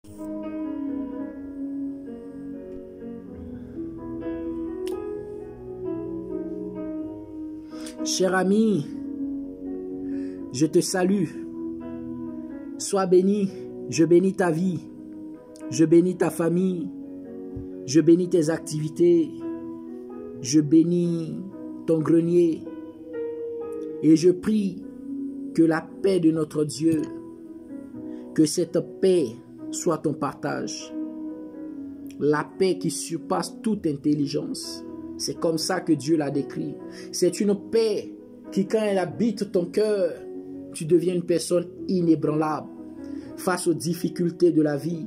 Cher ami, je te salue. Sois béni, je bénis ta vie, je bénis ta famille, je bénis tes activités, je bénis ton grenier et je prie que la paix de notre Dieu, que cette paix soit ton partage. La paix qui surpasse toute intelligence. C'est comme ça que Dieu l'a décrit. C'est une paix qui, quand elle habite ton cœur, tu deviens une personne inébranlable face aux difficultés de la vie,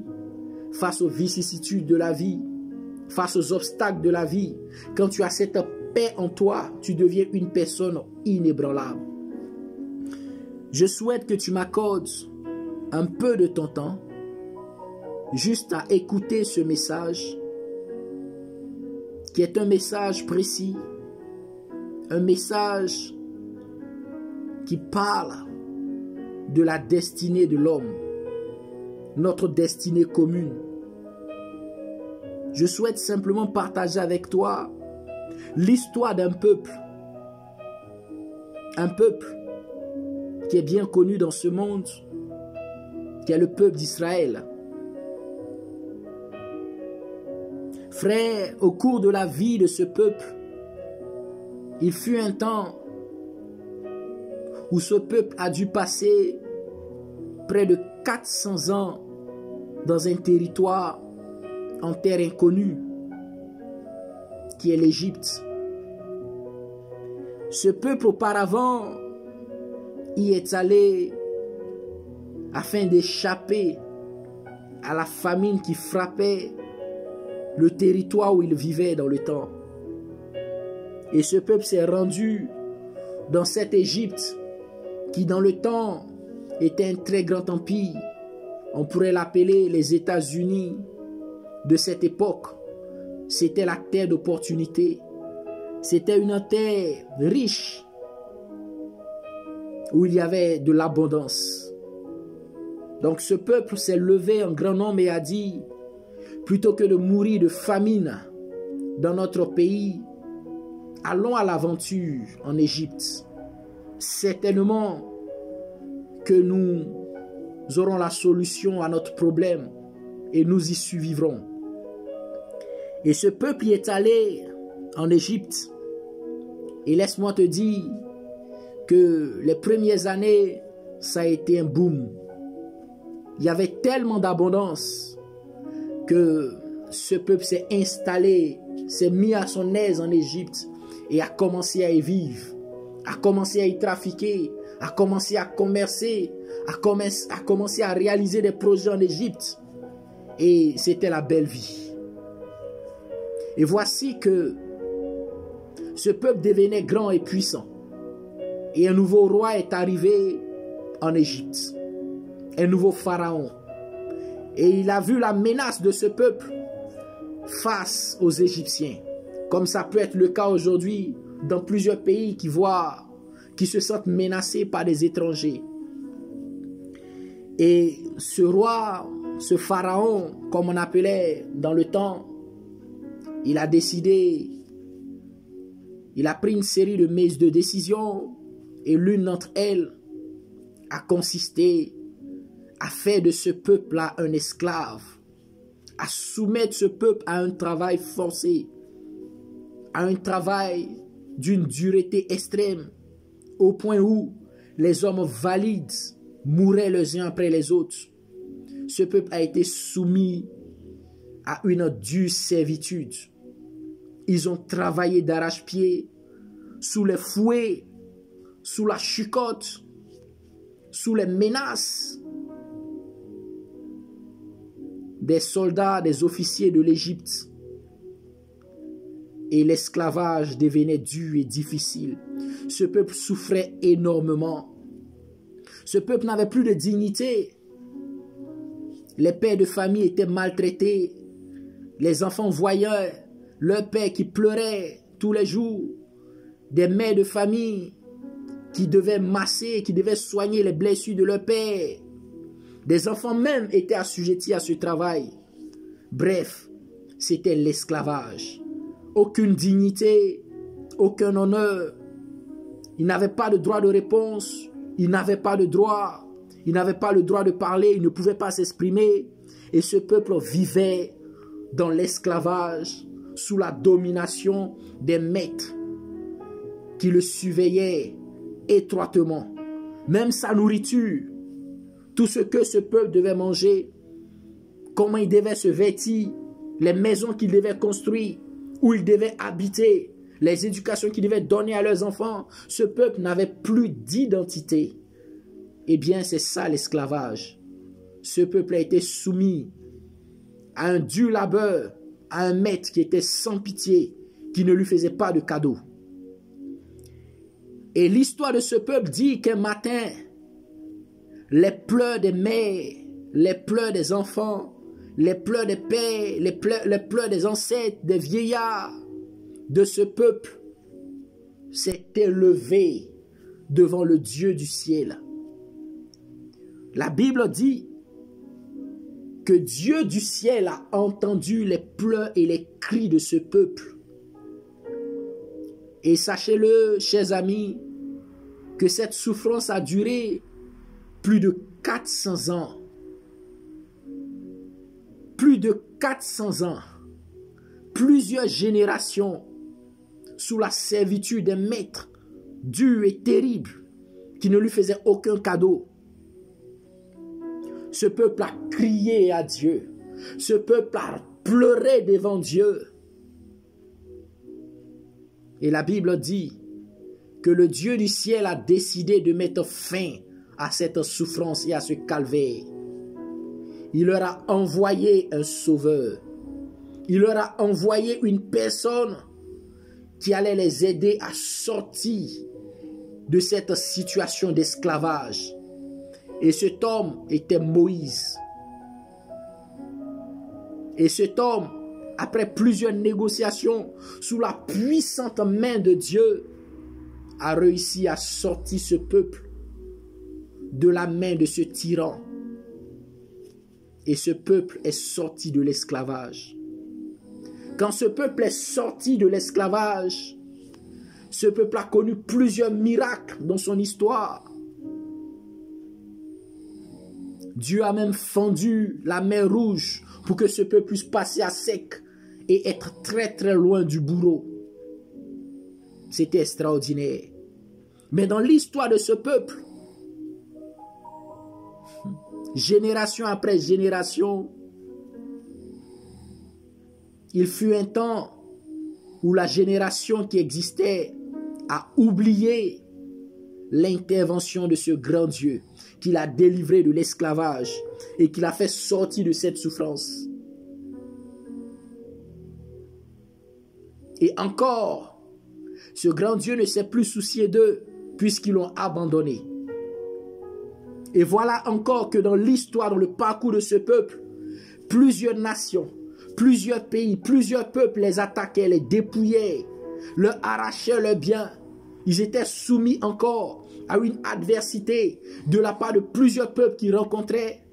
face aux vicissitudes de la vie, face aux obstacles de la vie. Quand tu as cette paix en toi, tu deviens une personne inébranlable. Je souhaite que tu m'accordes un peu de ton temps juste à écouter ce message qui est un message précis, un message qui parle de la destinée de l'homme, notre destinée commune. Je souhaite simplement partager avec toi l'histoire d'un peuple qui est bien connu dans ce monde, qui est le peuple d'Israël. Frère, au cours de la vie de ce peuple, il fut un temps où ce peuple a dû passer près de 400 ans dans un territoire en terre inconnue, qui est l'Égypte. Ce peuple auparavant y est allé afin d'échapper à la famine qui frappait le territoire où il vivait dans le temps. Et ce peuple s'est rendu dans cette Égypte qui dans le temps était un très grand empire. On pourrait l'appeler les États-Unis de cette époque. C'était la terre d'opportunité. C'était une terre riche où il y avait de l'abondance. Donc ce peuple s'est levé en grand nombre et a dit: plutôt que de mourir de famine dans notre pays, allons à l'aventure en Égypte. Certainement que nous aurons la solution à notre problème et nous y survivrons. Et ce peuple y est allé en Égypte. Et laisse-moi te dire que les premières années, ça a été un boom. Il y avait tellement d'abondance que ce peuple s'est installé, s'est mis à son aise en Égypte et a commencé à y vivre, a commencé à y trafiquer, a commencé à commercer, a commencé à réaliser des projets en Égypte. Et c'était la belle vie. Et voici que ce peuple devenait grand et puissant. Et un nouveau roi est arrivé en Égypte, un nouveau pharaon. Et il a vu la menace de ce peuple face aux Égyptiens. Comme ça peut être le cas aujourd'hui dans plusieurs pays qui se sentent menacés par des étrangers. Et ce roi, ce pharaon, comme on appelait dans le temps, il a décidé, il a pris une série de décisions et l'une d'entre elles a consisté à faire de ce peuple-là un esclave, à soumettre ce peuple à un travail forcé, à un travail d'une dureté extrême, au point où les hommes valides mouraient les uns après les autres. Ce peuple a été soumis à une dure servitude. Ils ont travaillé d'arrache-pied, sous les fouets, sous la chicotte, sous les menaces des soldats, des officiers de l'Égypte. Et l'esclavage devenait dur et difficile. Ce peuple souffrait énormément. Ce peuple n'avait plus de dignité. Les pères de famille étaient maltraités. Les enfants voyaient leur père qui pleurait tous les jours. Des mères de famille qui devaient masser, qui devaient soigner les blessures de leur père. Des enfants même étaient assujettis à ce travail. Bref, c'était l'esclavage. Aucune dignité, aucun honneur. Ils n'avaient pas de droit de réponse. Ils n'avaient pas de droit. Ils n'avaient pas le droit de parler. Ils ne pouvaient pas s'exprimer. Et ce peuple vivait dans l'esclavage, sous la domination des maîtres qui le surveillaient étroitement. Même sa nourriture, tout ce que ce peuple devait manger, comment il devait se vêtir, les maisons qu'il devait construire, où il devait habiter, les éducations qu'il devait donner à leurs enfants, ce peuple n'avait plus d'identité. Eh bien, c'est ça l'esclavage. Ce peuple a été soumis à un dur labeur, à un maître qui était sans pitié, qui ne lui faisait pas de cadeaux. Et l'histoire de ce peuple dit qu'un matin, les pleurs des mères, les pleurs des enfants, les pleurs des pères, les pleurs des ancêtres, des vieillards de ce peuple s'est élevé devant le Dieu du ciel. La Bible dit que Dieu du ciel a entendu les pleurs et les cris de ce peuple. Et sachez-le, chers amis, que cette souffrance a duré plus de 400 ans. Plus de 400 ans. Plusieurs générations sous la servitude des maîtres durs et terribles qui ne lui faisaient aucun cadeau. Ce peuple a crié à Dieu. Ce peuple a pleuré devant Dieu. Et la Bible dit que le Dieu du ciel a décidé de mettre fin à cette souffrance et à ce calvaire. Il leur a envoyé un sauveur. Il leur a envoyé une personne qui allait les aider à sortir de cette situation d'esclavage. Et cet homme était Moïse. Et cet homme, après plusieurs négociations, sous la puissante main de Dieu, a réussi à sortir ce peuple de la main de ce tyran. Et ce peuple est sorti de l'esclavage. Quand ce peuple est sorti de l'esclavage, ce peuple a connu plusieurs miracles dans son histoire. Dieu a même fendu la mer Rouge pour que ce peuple puisse passer à sec et être très très loin du bourreau. C'était extraordinaire. Mais dans l'histoire de ce peuple, génération après génération, il fut un temps où la génération qui existait a oublié l'intervention de ce grand Dieu qui l'a délivré de l'esclavage et qui l'a fait sortir de cette souffrance. Et encore, ce grand Dieu ne s'est plus soucié d'eux puisqu'ils l'ont abandonné. Et voilà encore que dans l'histoire, dans le parcours de ce peuple, plusieurs nations, plusieurs pays, plusieurs peuples les attaquaient, les dépouillaient, leur arrachaient leurs biens. Ils étaient soumis encore à une adversité de la part de plusieurs peuples qu'ils rencontraient.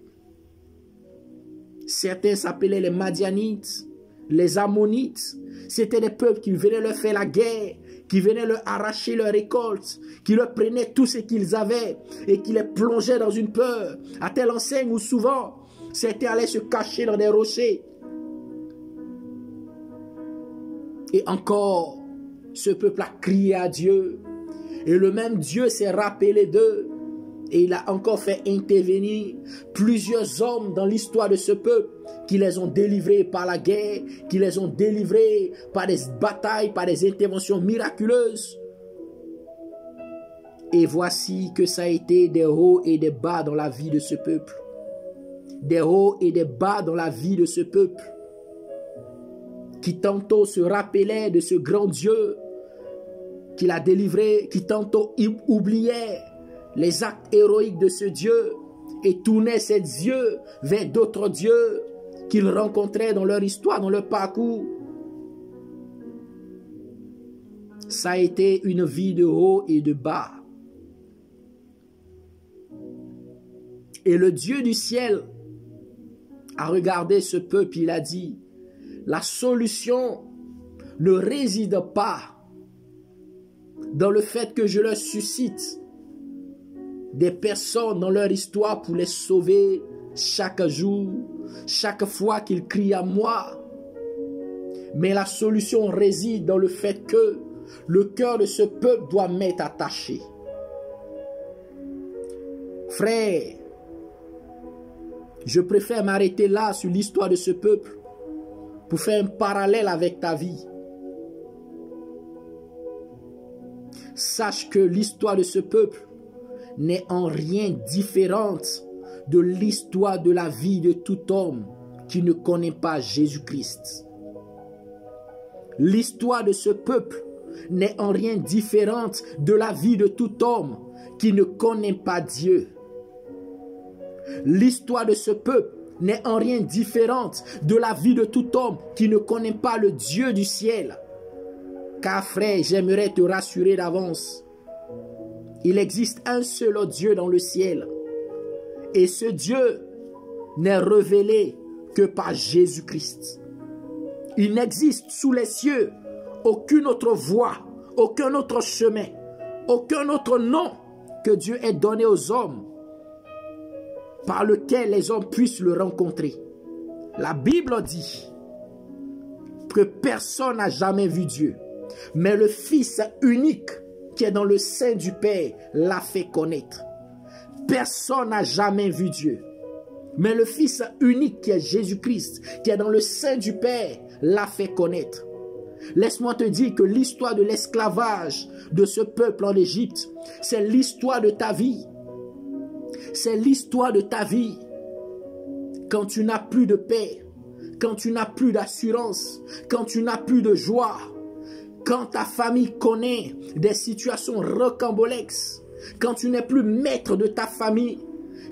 Certains s'appelaient les Madianites, les Ammonites. C'était des peuples qui venaient leur faire la guerre, qui venaient leur arracher leurs récoltes, qui leur prenaient tout ce qu'ils avaient et qui les plongeaient dans une peur, à telle enseigne où souvent certains allaient se cacher dans des rochers. Et encore, ce peuple a crié à Dieu. Et le même Dieu s'est rappelé d'eux. Et il a encore fait intervenir plusieurs hommes dans l'histoire de ce peuple qui les ont délivrés par la guerre, qui les ont délivrés par des batailles, par des interventions miraculeuses. Et voici que ça a été des hauts et des bas dans la vie de ce peuple. Des hauts et des bas dans la vie de ce peuple, qui tantôt se rappelait de ce grand Dieu qui l'a délivré, qui tantôt oubliait les actes héroïques de ce Dieu et tournait ses yeux vers d'autres dieux qu'ils rencontraient dans leur histoire, dans leur parcours. Ça a été une vie de haut et de bas. Et le Dieu du ciel a regardé ce peuple, il a dit, la solution ne réside pas dans le fait que je leur suscite des personnes dans leur histoire pour les sauver chaque jour, chaque fois qu'ils crient à moi. Mais la solution réside dans le fait que le cœur de ce peuple doit m'être attaché. Frère, je préfère m'arrêter là sur l'histoire de ce peuple pour faire un parallèle avec ta vie. Sache que l'histoire de ce peuple n'est en rien différente de l'histoire de la vie de tout homme qui ne connaît pas Jésus-Christ. L'histoire de ce peuple n'est en rien différente de la vie de tout homme qui ne connaît pas Dieu. L'histoire de ce peuple n'est en rien différente de la vie de tout homme qui ne connaît pas le Dieu du ciel. Car frère, j'aimerais te rassurer d'avance. Il existe un seul Dieu dans le ciel. Et ce Dieu n'est révélé que par Jésus-Christ. Il n'existe sous les cieux aucune autre voie, aucun autre chemin, aucun autre nom que Dieu ait donné aux hommes par lequel les hommes puissent le rencontrer. La Bible dit que personne n'a jamais vu Dieu, mais le Fils unique qui est dans le sein du Père l'a fait connaître. Personne n'a jamais vu Dieu, mais le Fils unique qui est Jésus-Christ, qui est dans le sein du Père, l'a fait connaître. Laisse-moi te dire que l'histoire de l'esclavage de ce peuple en Égypte, c'est l'histoire de ta vie. C'est l'histoire de ta vie. Quand tu n'as plus de paix, quand tu n'as plus d'assurance, quand tu n'as plus de joie, quand ta famille connaît des situations rocambolesques, quand tu n'es plus maître de ta famille,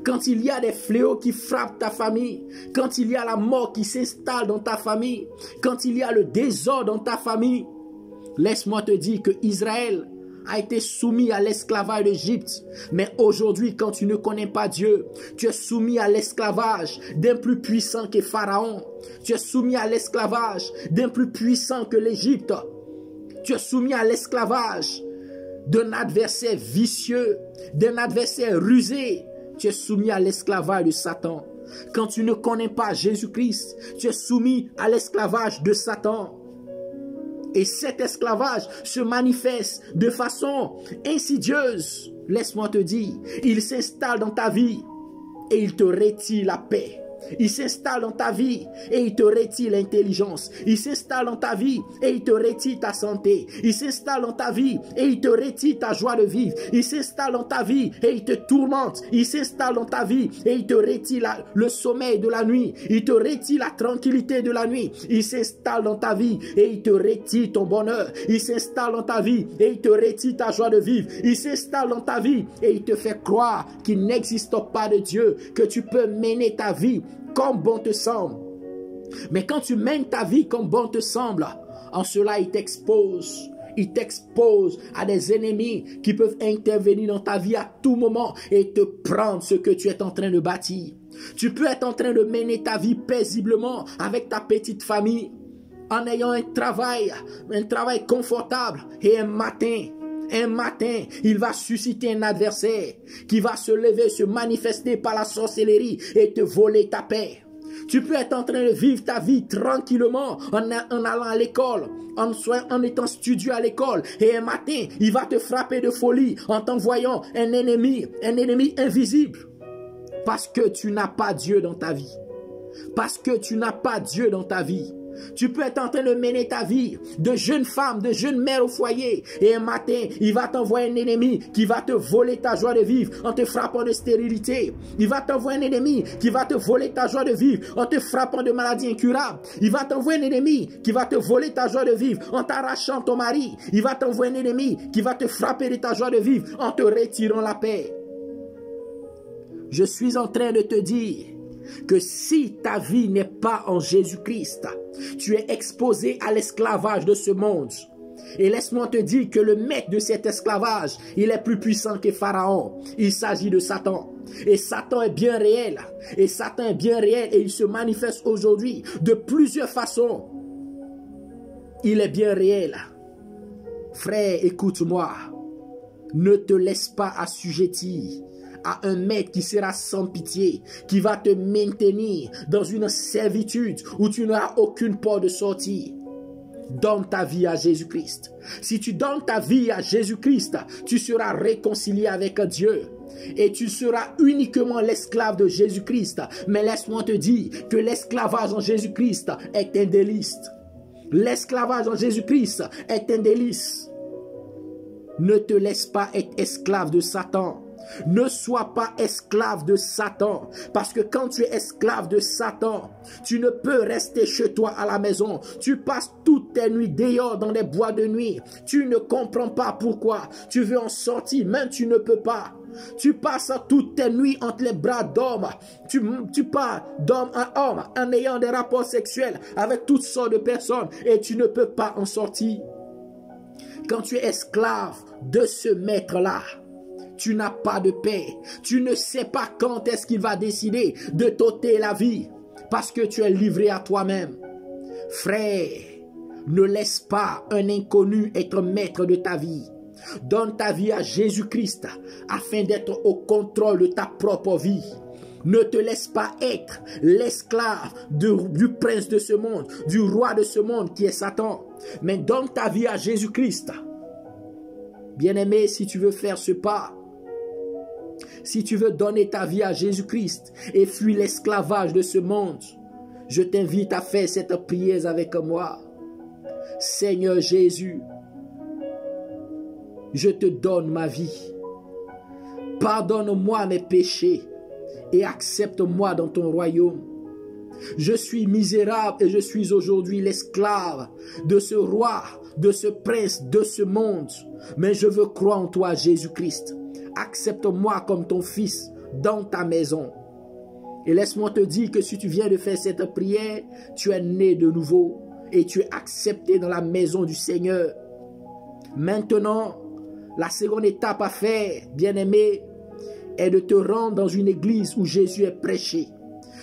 quand il y a des fléaux qui frappent ta famille, quand il y a la mort qui s'installe dans ta famille, quand il y a le désordre dans ta famille, laisse-moi te dire que Israël a été soumis à l'esclavage d'Égypte. Mais aujourd'hui, quand tu ne connais pas Dieu, tu es soumis à l'esclavage d'un plus puissant que Pharaon. Tu es soumis à l'esclavage d'un plus puissant que l'Égypte. Tu es soumis à l'esclavage d'un adversaire vicieux, d'un adversaire rusé. Tu es soumis à l'esclavage de Satan. Quand tu ne connais pas Jésus-Christ, tu es soumis à l'esclavage de Satan. Et cet esclavage se manifeste de façon insidieuse. Laisse-moi te dire, il s'installe dans ta vie et il te retire la paix. Il s'installe dans ta vie et il te retire l'intelligence. Il s'installe dans ta vie et il te retire ta santé. Il s'installe dans ta vie et il te retire ta joie de vivre. Il s'installe dans ta vie et il te tourmente. Il s'installe dans ta vie et il te retire le sommeil de la nuit. Il te retire la tranquillité de la nuit. Il s'installe dans ta vie et il te retire ton bonheur. Il s'installe dans ta vie et il te retire ta joie de vivre. Il s'installe dans ta vie et il te fait croire qu'il n'existe pas de Dieu, que tu peux mener ta vie comme bon te semble. Mais quand tu mènes ta vie comme bon te semble, en cela il t'expose. Il t'expose à des ennemis qui peuvent intervenir dans ta vie à tout moment et te prendre ce que tu es en train de bâtir. Tu peux être en train de mener ta vie paisiblement avec ta petite famille, en ayant un travail confortable, et un matin, il va susciter un adversaire qui va se lever, se manifester par la sorcellerie et te voler ta paix. Tu peux être en train de vivre ta vie tranquillement en allant à l'école, en étant studieux à l'école. Et un matin, il va te frapper de folie en t'envoyant un ennemi invisible. Parce que tu n'as pas Dieu dans ta vie. Parce que tu n'as pas Dieu dans ta vie. Tu peux être en train de mener ta vie de jeune femme, de jeune mère au foyer. Et un matin, il va t'envoyer un ennemi qui va te voler ta joie de vivre en te frappant de stérilité. Il va t'envoyer un ennemi qui va te voler ta joie de vivre en te frappant de maladies incurables. Il va t'envoyer un ennemi qui va te voler ta joie de vivre en t'arrachant ton mari. Il va t'envoyer un ennemi qui va te frapper de ta joie de vivre en te retirant la paix. Je suis en train de te dire que si ta vie n'est pas en Jésus-Christ, tu es exposé à l'esclavage de ce monde. Et laisse-moi te dire que le maître de cet esclavage, il est plus puissant que Pharaon. Il s'agit de Satan. Et Satan est bien réel. Et Satan est bien réel et il se manifeste aujourd'hui de plusieurs façons. Il est bien réel. Frère, écoute-moi. Ne te laisse pas assujettir à un maître qui sera sans pitié, qui va te maintenir dans une servitude où tu n'auras aucune porte de sortie. Donne ta vie à Jésus-Christ. Si tu donnes ta vie à Jésus-Christ, tu seras réconcilié avec Dieu. Et tu seras uniquement l'esclave de Jésus-Christ. Mais laisse-moi te dire que l'esclavage en Jésus-Christ est un délice. L'esclavage en Jésus-Christ est un délice. Ne te laisse pas être esclave de Satan. Ne sois pas esclave de Satan. Parce que quand tu es esclave de Satan, tu ne peux rester chez toi à la maison. Tu passes toutes tes nuits dehors dans les bois de nuit. Tu ne comprends pas pourquoi. Tu veux en sortir, mais tu ne peux pas. Tu passes toutes tes nuits entre les bras d'hommes. Tu pars d'homme à homme en ayant des rapports sexuels avec toutes sortes de personnes et tu ne peux pas en sortir. Quand tu es esclave de ce maître-là, tu n'as pas de paix. Tu ne sais pas quand est-ce qu'il va décider de t'ôter la vie parce que tu es livré à toi-même. Frère, ne laisse pas un inconnu être maître de ta vie. Donne ta vie à Jésus-Christ afin d'être au contrôle de ta propre vie. Ne te laisse pas être l'esclave du prince de ce monde, du roi de ce monde qui est Satan. Mais donne ta vie à Jésus-Christ. Bien-aimé, si tu veux faire ce pas, si tu veux donner ta vie à Jésus-Christ et fuir l'esclavage de ce monde, je t'invite à faire cette prière avec moi. Seigneur Jésus, je te donne ma vie. Pardonne-moi mes péchés et accepte-moi dans ton royaume. Je suis misérable et je suis aujourd'hui l'esclave de ce roi, de ce prince, de ce monde. Mais je veux croire en toi, Jésus-Christ. Accepte-moi comme ton fils dans ta maison. Et laisse-moi te dire que si tu viens de faire cette prière, tu es né de nouveau et tu es accepté dans la maison du Seigneur. Maintenant, la seconde étape à faire, bien-aimé, est de te rendre dans une église où Jésus est prêché.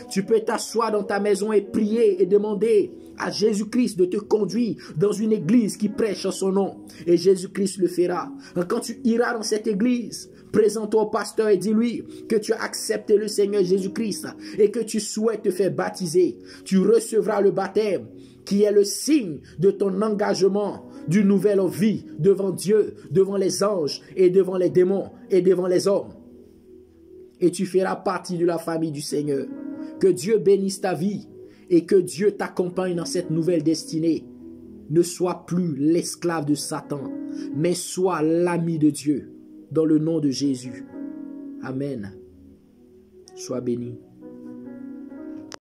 Tu peux t'asseoir dans ta maison et prier et demander à Jésus-Christ de te conduire dans une église qui prêche en son nom. Et Jésus-Christ le fera. Quand tu iras dans cette église, présente-toi au pasteur et dis-lui que tu as accepté le Seigneur Jésus-Christ et que tu souhaites te faire baptiser. Tu recevras le baptême qui est le signe de ton engagement d'une nouvelle vie devant Dieu, devant les anges et devant les démons et devant les hommes. Et tu feras partie de la famille du Seigneur. Que Dieu bénisse ta vie et que Dieu t'accompagne dans cette nouvelle destinée. Ne sois plus l'esclave de Satan, mais sois l'ami de Dieu. Dans le nom de Jésus. Amen. Sois béni.